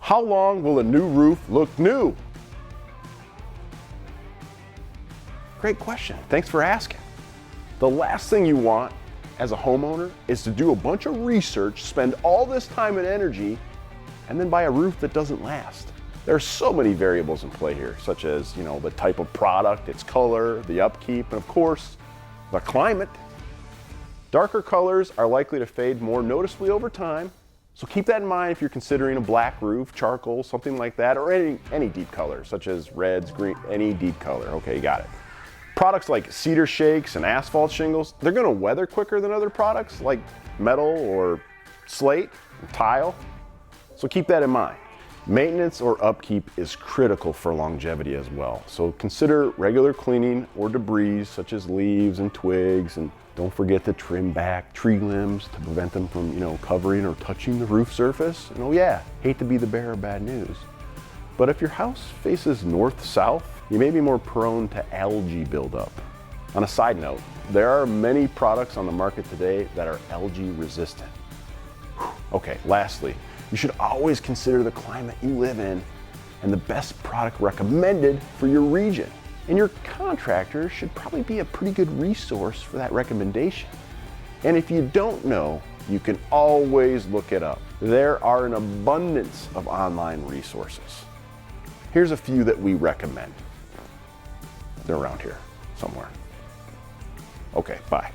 How long will a new roof look new? Great question. Thanks for asking. The last thing you want as a homeowner is to do a bunch of research, spend all this time and energy, and then buy a roof that doesn't last. There are so many variables in play here, such as, the type of product, its color, the upkeep, and of course, the climate. Darker colors are likely to fade more noticeably over time, so keep that in mind if you're considering a black roof, charcoal, something like that, or any deep color, such as reds, green, any deep color. Okay, you got it. Products like cedar shakes and asphalt shingles, they're gonna weather quicker than other products like metal or slate and tile, so keep that in mind. Maintenance or upkeep is critical for longevity as well, so consider regular cleaning or debris such as leaves and twigs, and don't forget to trim back tree limbs to prevent them from covering or touching the roof surface. And oh yeah, hate to be the bearer of bad news, but if your house faces north-south, you may be more prone to algae buildup. On a side note, there are many products on the market today that are algae resistant. Okay, lastly, you should always consider the climate you live in and the best product recommended for your region. And your contractor should probably be a pretty good resource for that recommendation. And if you don't know, you can always look it up. There are an abundance of online resources. Here's a few that we recommend. They're around here somewhere. Okay, bye.